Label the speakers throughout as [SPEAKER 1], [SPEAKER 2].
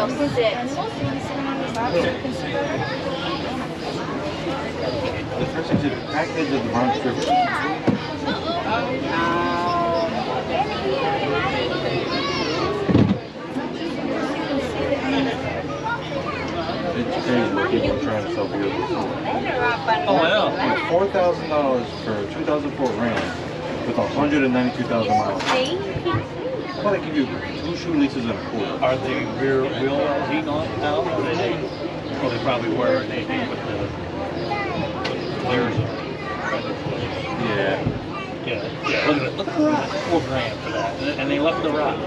[SPEAKER 1] they'll sit.
[SPEAKER 2] The first exhibit, package of the Bronx River. It's crazy what people are trying to sell vehicles for.
[SPEAKER 3] Oh, wow.
[SPEAKER 2] $4,000 for a 2004 Ram with 192,000 miles. How about I give you 2 shoelaces and a quarter?
[SPEAKER 3] Are the rear wheel wells heating on now? Or they probably were, and they did with the clears.
[SPEAKER 2] Yeah.
[SPEAKER 3] Yeah. Look at the rock. $4,000 for that, and they left the rock. A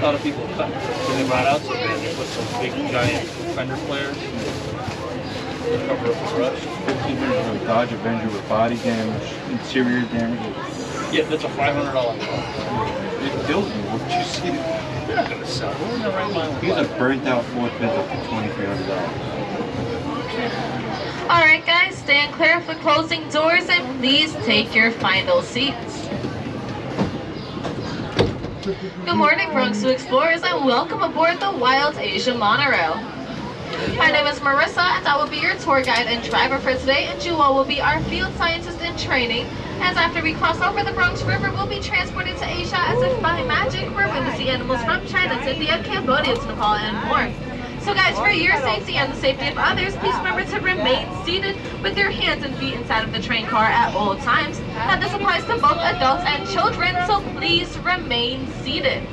[SPEAKER 3] lot of people cut. So they brought out some, they put some big giant fender flares to cover up the rust.
[SPEAKER 2] 1,500 for a Dodge Avenger with body damage, interior damage.
[SPEAKER 3] Yeah, that's a $500 car.
[SPEAKER 2] It kills me. What you see?
[SPEAKER 3] They're not gonna sell. We're in the right mind.
[SPEAKER 2] He's a burnt out Ford Pinto for $2,300.
[SPEAKER 1] Alright guys, stand clear of the closing doors and please take your final seats. Good morning, Bronx Zoo Explorers, and welcome aboard the Wild Asia Monorail. My name is Marissa, and I will be your tour guide and driver for today, and you all will be our field scientist in training. As after we cross over the Bronx River, we'll be transported to Asia as if by magic. We're going to see animals from China to India, Cambodia to Nepal, and more. So guys, for your safety and the safety of others, please remember to remain seated with your hands and feet inside of the train car at all times. Now this applies to both adults and children, so please remain seated.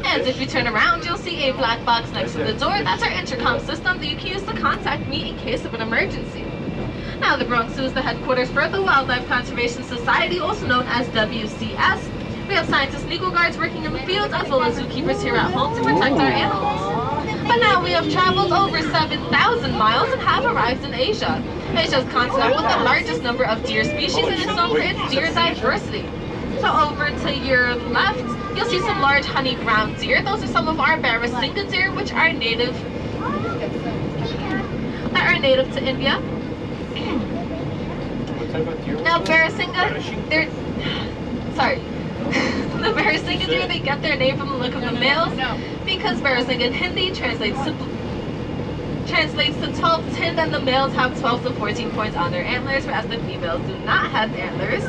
[SPEAKER 1] And if you turn around, you'll see a black box next to the door. That's our intercom system that you can use to contact me in case of an emergency. Now, the Bronx Zoo is the headquarters for the Wildlife Conservation Society, also known as WCS. We have scientists and legal guards working in the field, as well as zookeepers here at home to protect our animals. But now we have traveled over 7,000 miles and have arrived in Asia. Asia is a continent with the largest number of deer species and is known for its deer diversity. So over to your left, you'll see some large honey brown deer. Those are some of our Barasinga deer, which are native to India. Now Barasinga, the Barasinga deer, they get their name from the look of the males, because Barasinga in Hindi translates to 12 tinned, and the males have 12 to 14 points on their antlers, whereas the females do not have antlers.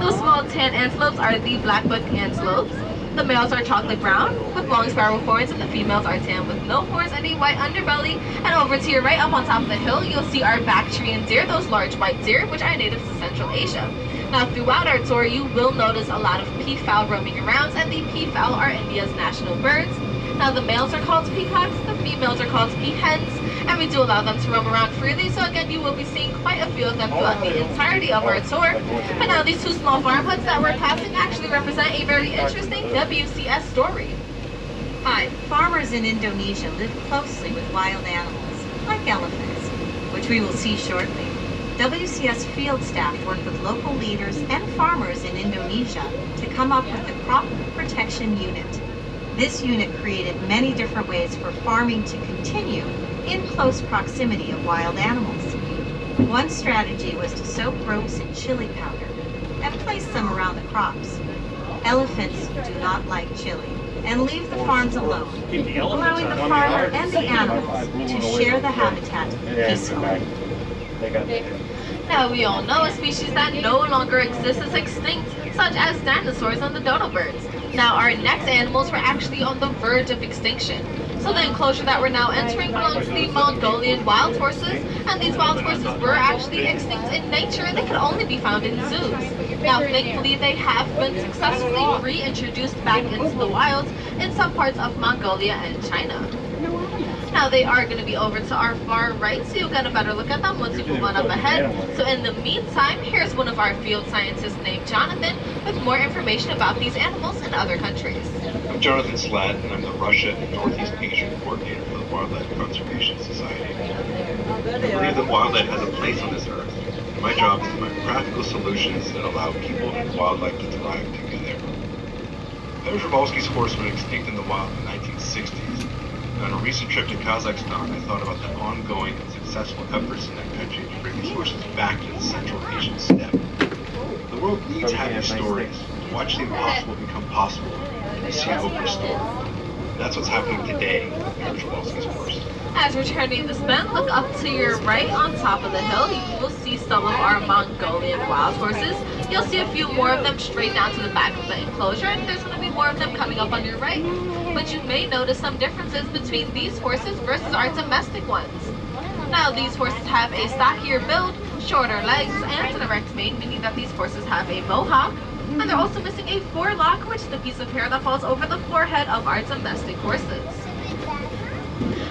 [SPEAKER 1] Those small tan antelopes are the black-buck antelopes. The males are chocolate brown with long spiral horns, and the females are tan with no horns and a white underbelly. And over to your right, up on top of the hill, you'll see our Bactrian deer, those large white deer, which are native to Central Asia. Now, throughout our tour, you will notice a lot of peafowl roaming around, and the peafowl are India's national birds. Now, the males are called peacocks, the females are called peahens, and we do allow them to roam around freely, so again, you will be seeing quite a few of them throughout the entirety of our tour. But now, these 2 small farm huts that we're passing actually represent a very interesting WCS story.
[SPEAKER 4] Hi, farmers in Indonesia live closely with wild animals, like elephants, which we will see shortly. WCS field staff work with local leaders and farmers in Indonesia to come up with the Crop Protection Unit. This unit created many different ways for farming to continue in close proximity of wild animals. One strategy was to soak ropes in chili powder and place them around the crops. Elephants do not like chili and leave the farms alone, allowing the farmer and the animals to share the habitat peacefully.
[SPEAKER 1] Now, we all know a species that no longer exists is extinct, such as dinosaurs and the dodo birds. Now, our next animals were actually on the verge of extinction. So the enclosure that we're now entering belongs to the Mongolian wild horses, and these wild horses were actually extinct in nature, and they could only be found in zoos. Now, thankfully, they have been successfully reintroduced back into the wild in some parts of Mongolia and China. Now, they are going to be over to our far right, so you'll get a better look at them once you move on up ahead. So in the meantime, here's one of our field scientists named Jonathan with more information about these animals in other countries.
[SPEAKER 5] I'm Jonathan Slatt, and I'm the Russia and Northeast Asia coordinator for the Wildlife Conservation Society. I believe that wildlife has a place on this earth, and my job is to find practical solutions that allow people and wildlife to thrive together. Peter Przewalski's horse went extinct in the wild in the 1960s. On a recent trip to Kazakhstan, I thought about the ongoing and successful efforts in that country to bring these horses back to the Central Asian steppe. The world needs happy stories to watch the impossible become possible and to see hope restored. That's what's happening today in Przewalski's forest.
[SPEAKER 1] As we're turning this bend, look up to your right on top of the hill. You will see some of our Mongolian wild horses. You'll see a few more of them straight down to the back of the enclosure, and there's going to be more of them coming up on your right. But you may notice some differences between these horses versus our domestic ones. Now, these horses have a stockier build, shorter legs, and an erect mane, meaning that these horses have a mohawk. And they're also missing a forelock, which is the piece of hair that falls over the forehead of our domestic horses.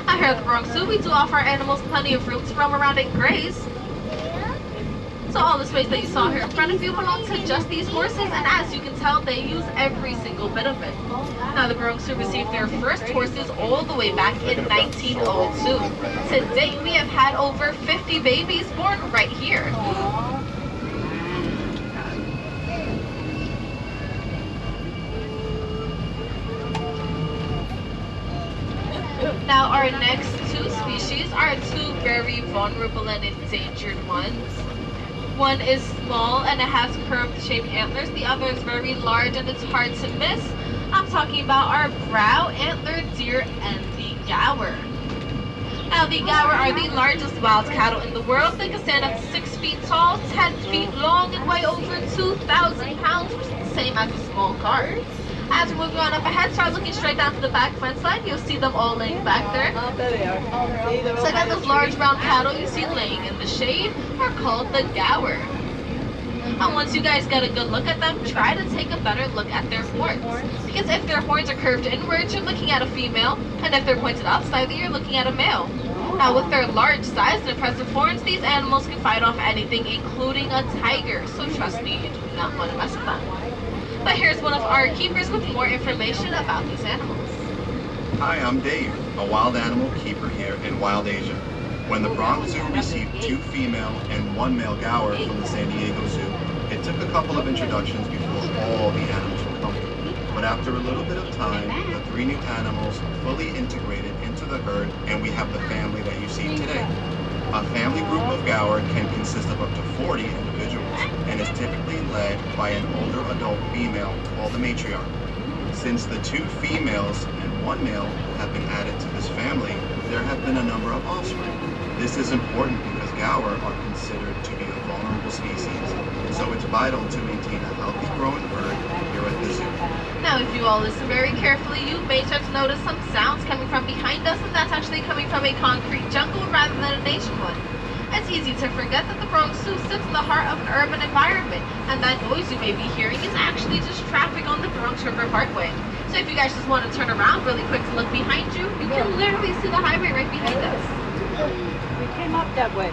[SPEAKER 1] Now, here at the Bronx Zoo, we do offer our animals plenty of room to roam around and graze. So all the space that you saw here in front of you belongs to just these horses, and as you can tell, they use every single bit of it. Now, the Bronx Zoo received their first horses all the way back in 1902. To date, we have had over 50 babies born right here. Now, our next two species are two very vulnerable and endangered ones. One is small and it has curved shaped antlers. The other is very large and it's hard to miss. I'm talking about our brow antlered deer and the Gaur. Now, the Gaur are the largest wild cattle in the world. They can stand up to 6 feet tall, 10 feet long, and weigh over 2,000 pounds, which is the same as a small car. As we're moving on up ahead, start looking straight down to the back fence line. You'll see them all laying back there. So again, those large brown cattle you see laying in the shade are called the Gaur. And once you guys get a good look at them, try to take a better look at their horns. Because if their horns are curved inwards, you're looking at a female, and if they're pointed upside, you're looking at a male. Now, with their large size and impressive horns, these animals can fight off anything, including a tiger. So trust me, you do not want to mess with them. But here's one of our keepers with more information about these animals.
[SPEAKER 6] Hi, I'm Dave, a wild animal keeper here in Wild Asia. When the Bronx Zoo received 2 female and 1 male Gaur from the San Diego Zoo, it took a couple of introductions before all the animals were comfortable. But after a little bit of time, the 3 new animals fully integrated into the herd, and we have the family that you see today. A family group of Gaur can consist of up to 40 individuals and is typically led by an older adult female called the matriarch. Since the 2 females and 1 male have been added to this family, there have been a number of offspring. This is important because Gaur are considered to be a vulnerable species, so it's vital to maintain a healthy growing herd here at the zoo.
[SPEAKER 1] Now, if you all listen very carefully, you may start to notice some sounds coming from behind us, and that's actually coming from a concrete jungle rather than a nature one. It's easy to forget that the Bronx Zoo sits in the heart of an urban environment, and that noise you may be hearing is actually just traffic on the Bronx River Parkway. So if you guys just want to turn around really quick to look behind you, you can literally see the highway right behind us.
[SPEAKER 7] We came up that way.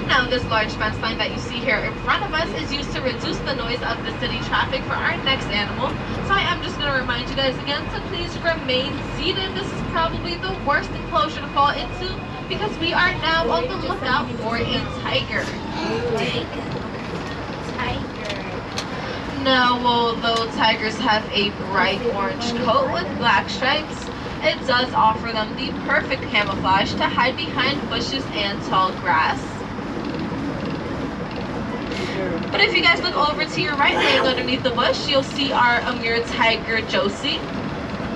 [SPEAKER 1] Now, this large fence line that you see here in front of us is used to reduce the noise of the city traffic for our next animal. So I am just going to remind you guys again to please remain seated. This is probably the worst enclosure to fall into because we are now on the lookout for a tiger. Now, although tigers have a bright orange coat with black stripes, it does offer them the perfect camouflage to hide behind bushes and tall grass. But if you guys look over to your right, laying underneath the bush, you'll see our Amur tiger, Josie.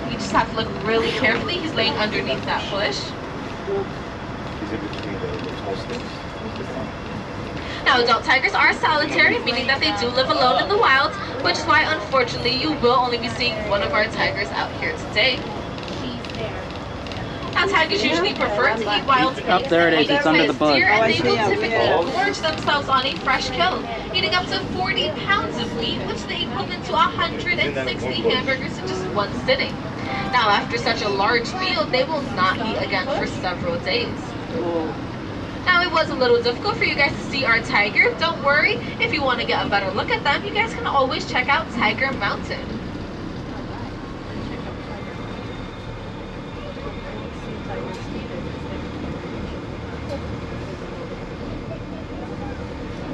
[SPEAKER 1] You just have to look really carefully. He's laying underneath that bush. Now, adult tigers are solitary, meaning that they do live alone in the wild, which is why, unfortunately, you will only be seeing one of our tigers out here today. Now, tigers usually prefer to eat wild meat.
[SPEAKER 8] Oh, there it is. It's under the bush.
[SPEAKER 1] Deer, and they will typically gorge themselves on a fresh kill, eating up to 40 pounds of meat, which is the equivalent to 160 hamburgers in just one sitting. Now, after such a large meal, they will not eat again for several days. Now, it was a little difficult for you guys to see our tiger. Don't worry, if you want to get a better look at them, you guys can always check out Tiger Mountain.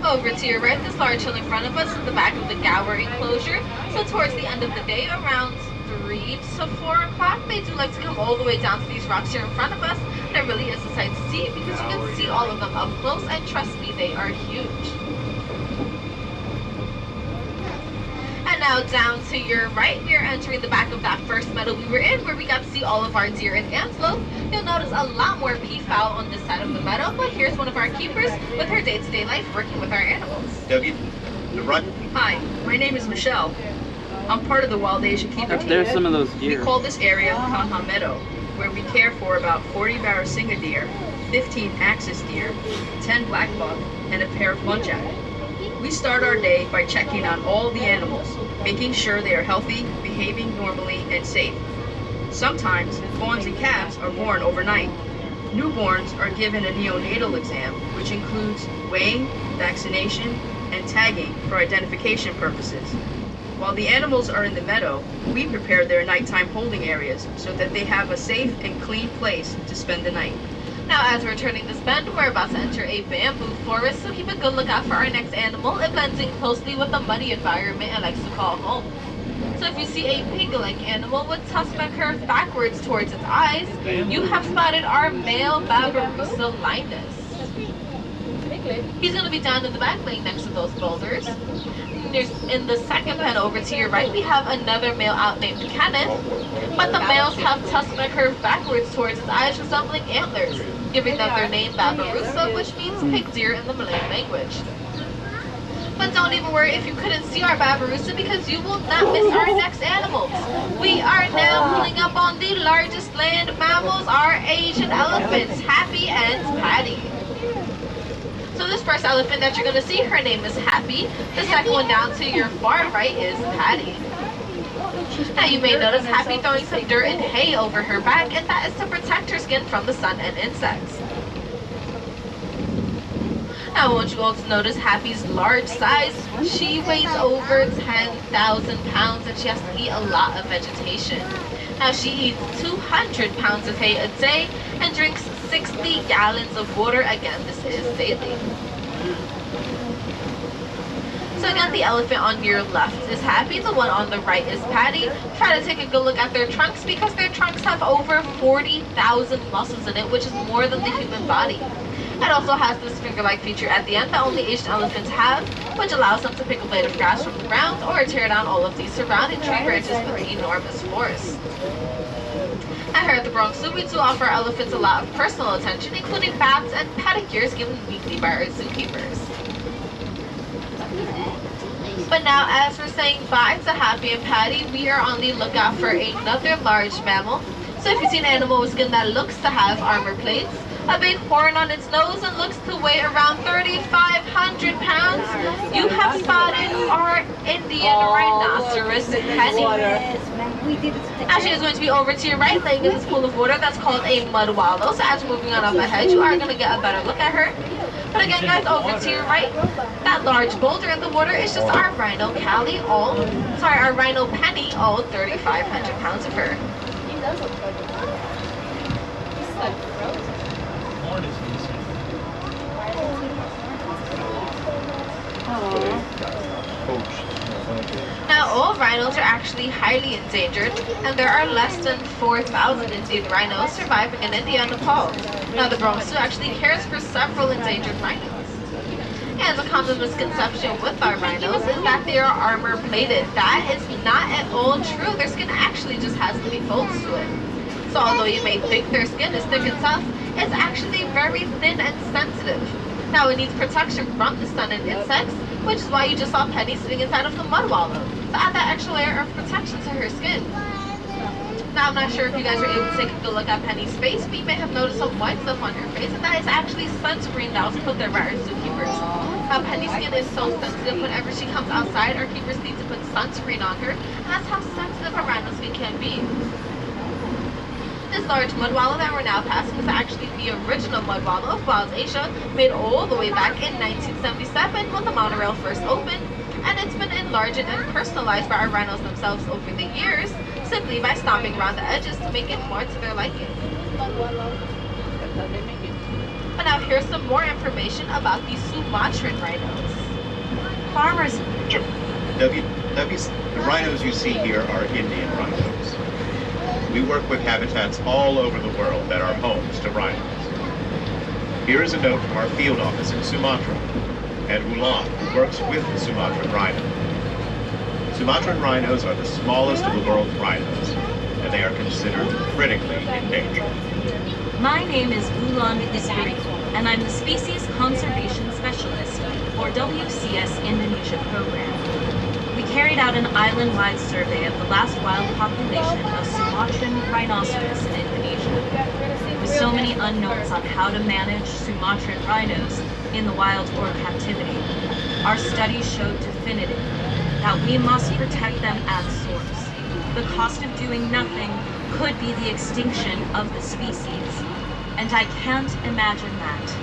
[SPEAKER 1] Over to your right, this large hill in front of us is the back of the Gaur enclosure. So towards the end of the day, around 3 to 4 o'clock, they do like to come all the way down to these rocks here in front of us. And it really is a sight to see because you can see all of them up close, and trust me, they are huge. And Now down to your right, we are entering the back of that first meadow we were in, where we got to see all of our deer and antelope. You'll notice a lot more peafowl on this side of the meadow, but here's one of our keepers with her day-to-day life working with our animals.
[SPEAKER 6] Dougie, the right.
[SPEAKER 8] Hi, my name is Michelle. I'm part of the Wild Asia Keeper team.
[SPEAKER 9] There's some of those
[SPEAKER 8] We
[SPEAKER 9] deer.
[SPEAKER 8] call this area Kaha Meadow, where we care for about 40 Barasinga deer, 15 axis deer, 10 black buck, and a pair of muntjac. We start our day by checking on all the animals, making sure they are healthy, behaving normally, and safe. Sometimes, fawns and calves are born overnight. Newborns are given a neonatal exam, which includes weighing, vaccination, and tagging for identification purposes. While the animals are in the meadow, we prepare their nighttime holding areas so that they have a safe and clean place to spend the night.
[SPEAKER 1] Now as we're turning this bend, we're about to enter a bamboo forest, so keep a good lookout for our next animal. It blends in closely with the muddy environment and likes to call home. So if you see a pig-like animal with tusks that curve backwards towards its eyes, you have spotted our male Babirusa linus. He's going to be down in the back laying next to those boulders. In the second pen over to your right, we have another male out named Kenneth, but the males have tusks that curve backwards towards its eyes resembling antlers, giving them their name Babirusa, which means pig deer in the Malay language. But don't even worry if you couldn't see our Babirusa, because you will not miss our next animals. We are now pulling up on the largest land mammals, our Asian elephants, Happy and Patty. So this first elephant that you're going to see, her name is Happy. The second one down to your far right is Patty. Now you may notice Happy throwing some dirt and hay over her back, and that is to protect her skin from the sun and insects. Now I want you all to notice Happy's large size. She weighs over 10,000 pounds and she has to eat a lot of vegetation. Now she eats 200 pounds of hay a day and drinks 60 gallons of water. Again, this is daily. So again, the elephant on your left is Happy, the one on the right is Patty. Try to take a good look at their trunks, because their trunks have over 40,000 muscles in it, which is more than the human body. It also has this finger-like feature at the end that only Asian elephants have, which allows them to pick a blade of grass from the ground or tear down all of these surrounding tree branches with enormous force. At here at the Bronx Zoo, we do offer our elephants a lot of personal attention, including baths and pedicures given weekly by our zookeepers. But now, as we're saying bye to Happy and Patty, we are on the lookout for another large mammal. So if you see an animal with skin that looks to have armor plates, a big horn on its nose, and looks to weigh around 3,500 pounds, you have spotted our Indian rhinoceros Penny. Now she is going to be over to your right, laying in this pool of water that's called a mud wallow. So as we're moving on up ahead, you are going to get a better look at her. But again, guys, over to your right, that large boulder in the water is just our Rhino Callie, our Rhino Penny, all 3,500 pounds of her.
[SPEAKER 7] He does look like he's like frozen.
[SPEAKER 1] Now, all rhinos are actually highly endangered, and there are less than 4,000 Indian rhinos surviving in India and Nepal. Now, the Bronx Zoo actually cares for several endangered rhinos. And the common misconception with our rhinos is that they are armor-plated. That is not at all true. Their skin actually just has many folds to it. So although you may think their skin is thick and tough, it's actually very thin and sensitive. Now, it needs protection from the sun and insects, which is why you just saw Penny sitting inside of the mud wallow, to add that extra layer of protection to her skin. Now, I'm not sure if you guys were able to take a good look at Penny's face, but you may have noticed some white stuff on her face, and that is actually sunscreen that was put there by our zookeepers. Now, Penny's skin is so sensitive, whenever she comes outside, our keepers need to put sunscreen on her, and that's how sensitive a rhino skin can be. This large mud wallow that we're now passing is actually the original mud wallow of Wild Asia, made all the way back in 1977 when the monorail first opened, and it's been enlarged and personalized by our rhinos themselves over the years, simply by stomping around the edges to make it more to their liking. But now here's some more information about these Sumatran rhinos.
[SPEAKER 4] Farmers.
[SPEAKER 6] The rhinos you see here are Indian rhinos. We work with habitats all over the world that are homes to rhinos. Here is a note from our field office in Sumatra, Ed Wulan, who works with the Sumatran rhino. Sumatran rhinos are the smallest of the world's rhinos, and they are considered critically endangered.
[SPEAKER 9] My name is Ulan Isri, and I'm the Species Conservation Specialist for WCS Indonesia program. We carried out an island-wide survey of the last wild population of Sumatran rhinoceros in Indonesia. With so many unknowns on how to manage Sumatran rhinos in the wild or captivity, our study showed definitively that we must protect them at source. The cost of doing nothing could be the extinction of the species, and I can't imagine that.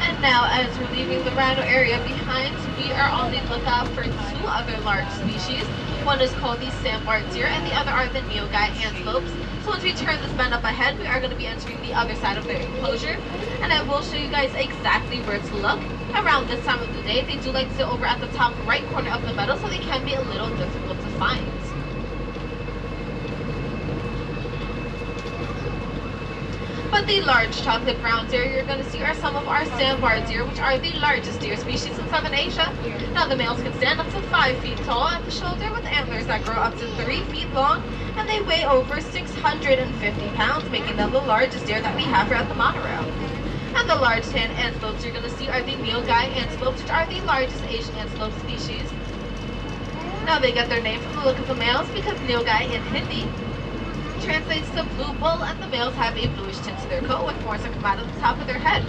[SPEAKER 1] And now, as we're leaving the rhino area behind, we are on the lookout for two other large species. One is called the sandbar deer, and the other are the nilgai antelopes. So once we turn this bend up ahead, we are going to be entering the other side of their enclosure, and I will show you guys exactly where to look. Around this time of the day, they do like to sit over at the top right corner of the meadow, so they can be a little difficult to find. But the large chocolate brown deer you're going to see are some of our sandbar deer, which are the largest deer species in Southern Asia. Now the males can stand up to 5 feet tall at the shoulder with antlers that grow up to 3 feet long, and they weigh over 650 pounds, making them the largest deer that we have here at the monorail. And the large tan antelopes you're going to see are the nilgai antelopes, which are the largest Asian antelope species. Now they get their name from the look of the males because nilgai in Hindi translates to blue bull, and the males have a bluish tint to their coat with horns that come out of the top of their head.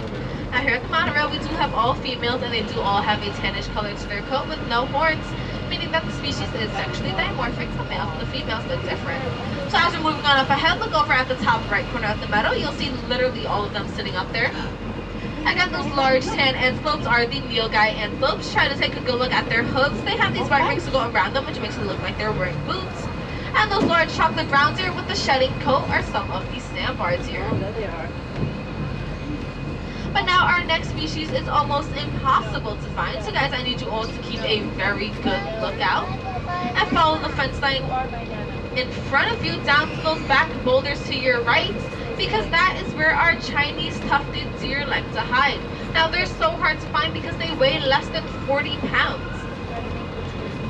[SPEAKER 1] Now here at the monorail, we do have all females, and they do all have a tannish color to their coat with no horns, meaning that the species is sexually dimorphic. The males and the females look different. So as we're moving on up ahead, look over at the top right corner of the meadow. You'll see literally all of them sitting up there. Again, those large tan antelopes are the nilgai antelopes. Try to take a good look at their hooves. They have these white rings to go around them, which makes it look like they're wearing boots. And those large chocolate brown deer with the shedding coat are some of the sandbar deer. But now our next species is almost impossible to find, so guys, I need you all to keep a very good lookout and follow the fence line in front of you down to those back boulders to your right, because that is where our Chinese tufted deer like to hide. Now they're so hard to find because they weigh less than 40 pounds.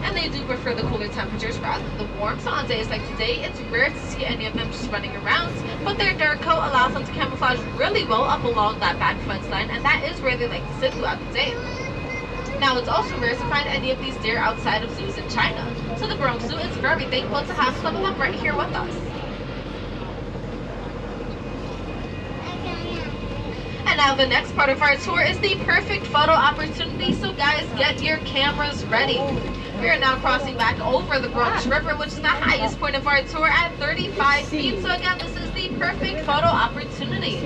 [SPEAKER 1] And they do prefer the cooler temperatures rather than the warm, so on days like today, it's rare to see any of them just running around, but their dark coat allows them to camouflage really well up along that back fence line, and that is where they like to sit throughout the day. Now, it's also rare to find any of these deer outside of zoos in China, so the Bronx Zoo is very thankful to have some of them right here with us. And now the next part of our tour is the perfect photo opportunity, so guys, get your cameras ready. We are now crossing back over the Bronx River, which is the highest point of our tour at 35 feet. So again, this is the perfect photo opportunity.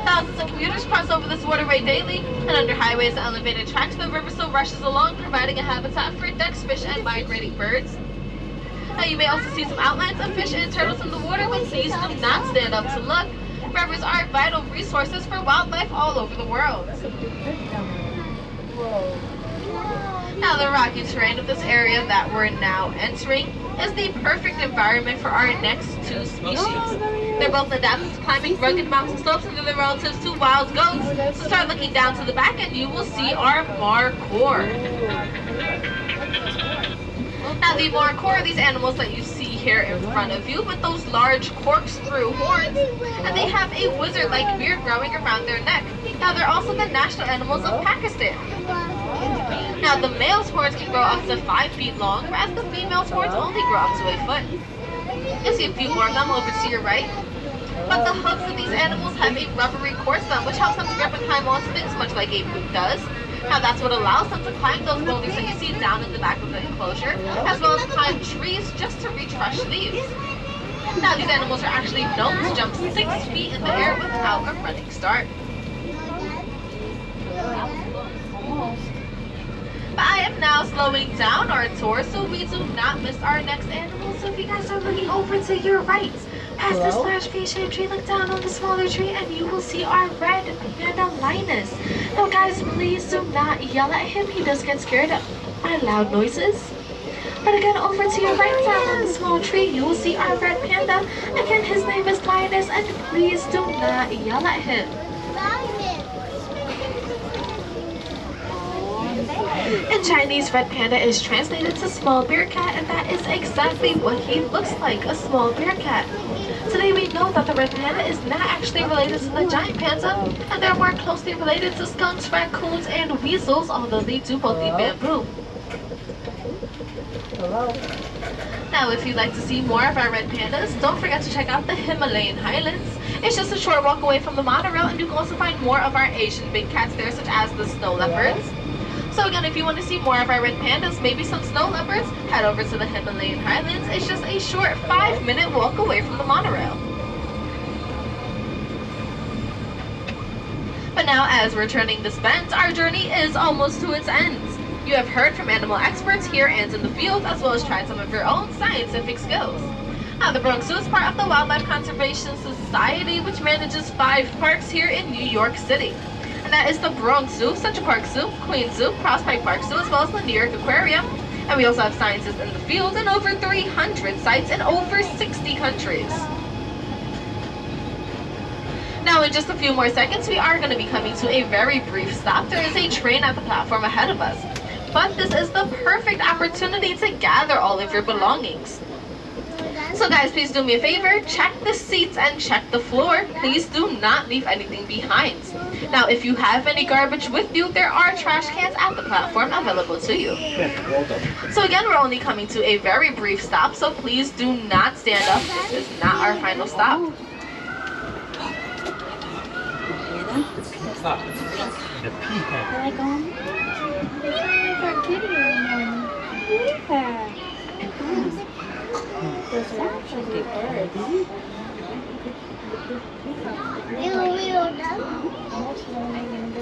[SPEAKER 1] Thousands of commuters cross over this waterway daily, and under highways and elevated tracks, the river still rushes along, providing a habitat for ducks, fish, and migrating birds. Now you may also see some outlines of fish and turtles in the water, but please do not stand up to look. Rivers are vital resources for wildlife all over the world. Now the rocky terrain of this area that we're now entering is the perfect environment for our next two species. They're both adapted to climbing rugged mountain slopes, and they're the relatives to wild goats. So start looking down to the back and you will see our Markhor. Now the Markhor are these animals that you see here in front of you with those large corkscrew horns, and they have a wizard-like beard growing around their neck. Now they're also the national animals of Pakistan. Now the male's horns can grow up to 5 feet long, whereas the female's horns only grow up to a foot. You'll see a few more of them over to your right. But the hooves of these animals have a rubbery core stem, which helps them to grip and climb onto things much like a boot does. Now that's what allows them to climb those boulders that you see down in the back of the enclosure, as well as climb trees just to reach fresh leaves. Now these animals are actually known to jump 6 feet in the air without a running start. But I am now slowing down our tour so we do not miss our next animal. So if you guys are looking over to your right, past this large V-shaped tree, look down on the smaller tree and you will see our red panda lioness. Now guys, please do not yell at him. He does get scared by loud noises. But again, over to your right, down on the small tree, you will see our red panda. Again, his name is Lioness, and please do not yell at him. In Chinese, red panda is translated to small bear cat, and that is exactly what he looks like, a small bear cat. Today we know that the red panda is not actually related to the giant panda, and they're more closely related to skunks, raccoons, and weasels, although they do both eat bamboo. Now, if you'd like to see more of our red pandas, don't forget to check out the Himalayan highlands. It's just a short walk away from the monorail, and you can also find more of our Asian big cats there, such as the snow leopards. So again, if you want to see more of our red pandas, maybe some snow leopards, head over to the Himalayan highlands. It's just a short 5-minute walk away from the monorail. But now, as we're turning this bend, our journey is almost to its end. You have heard from animal experts here and in the field, as well as tried some of your own scientific skills. Now, the Bronx Zoo is part of the Wildlife Conservation Society, which manages 5 parks here in New York City. And that is the Bronx Zoo, Central Park Zoo, Queens Zoo, Prospect Park Zoo, as well as the New York Aquarium. And we also have scientists in the field in over 300 sites in over 60 countries. Now, in just a few more seconds, we are going to be coming to a very brief stop. There is a train at the platform ahead of us. But this is the perfect opportunity to gather all of your belongings. So guys, please do me a favor, check the seats and check the floor. Please do not leave anything behind. Now, if you have any garbage with you, there are trash cans at the platform available to you. So again, we're only coming to a very brief stop, so please do not stand up. This is not our final stop.
[SPEAKER 3] The peafowl.
[SPEAKER 7] Those are actually birds.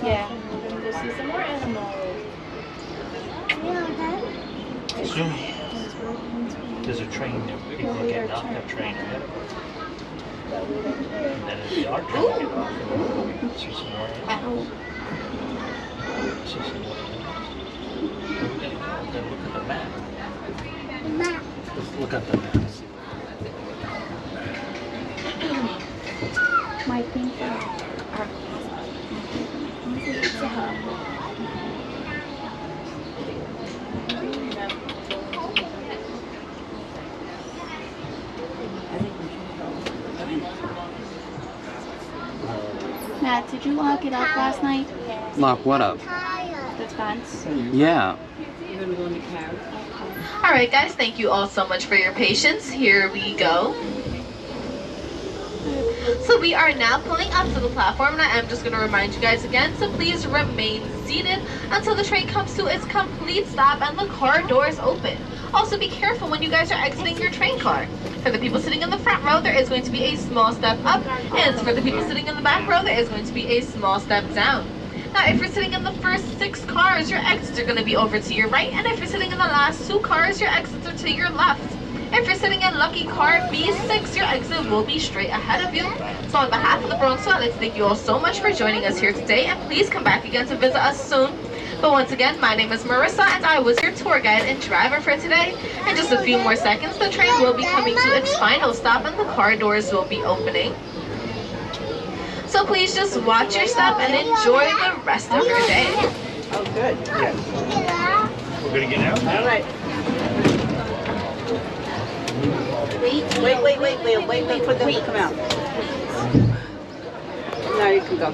[SPEAKER 7] Yeah, we're going to see some more animals.
[SPEAKER 3] Soon. There's a train there. People are getting off that train. And then it's the art train to get off. See some more animals. See some more animals. Then look at the map. Let's look at the map.
[SPEAKER 7] My pink Matt, did you lock it up last night?
[SPEAKER 10] Lock what up?
[SPEAKER 7] The fence?
[SPEAKER 10] Yeah.
[SPEAKER 1] Alright guys, thank you all so much for your patience. Here we go. So we are now pulling up to the platform, and I am just going to remind you guys again to please remain seated until the train comes to its complete stop and the car doors open. Also be careful when you guys are exiting your train car. For the people sitting in the front row, there is going to be a small step up, and for the people sitting in the back row, there is going to be a small step down. Now, if you're sitting in the first 6 cars, your exits are going to be over to your right, and if you're sitting in the last 2 cars, your exits are to your left. If you're sitting in lucky car B6, your exit will be straight ahead of you. So on behalf of the Bronx Zoo, I'd like to thank you all so much for joining us here today, and please come back again to visit us soon. But once again, my name is Marissa, and I was your tour guide and driver for today. In just a few more seconds, the train will be coming to its final stop, and the car doors will be opening. So please just watch your step and enjoy the rest of your day.
[SPEAKER 11] Oh, good.
[SPEAKER 3] Yeah. We're going to get out?
[SPEAKER 11] All right. Wait for them to come out. Now you can go.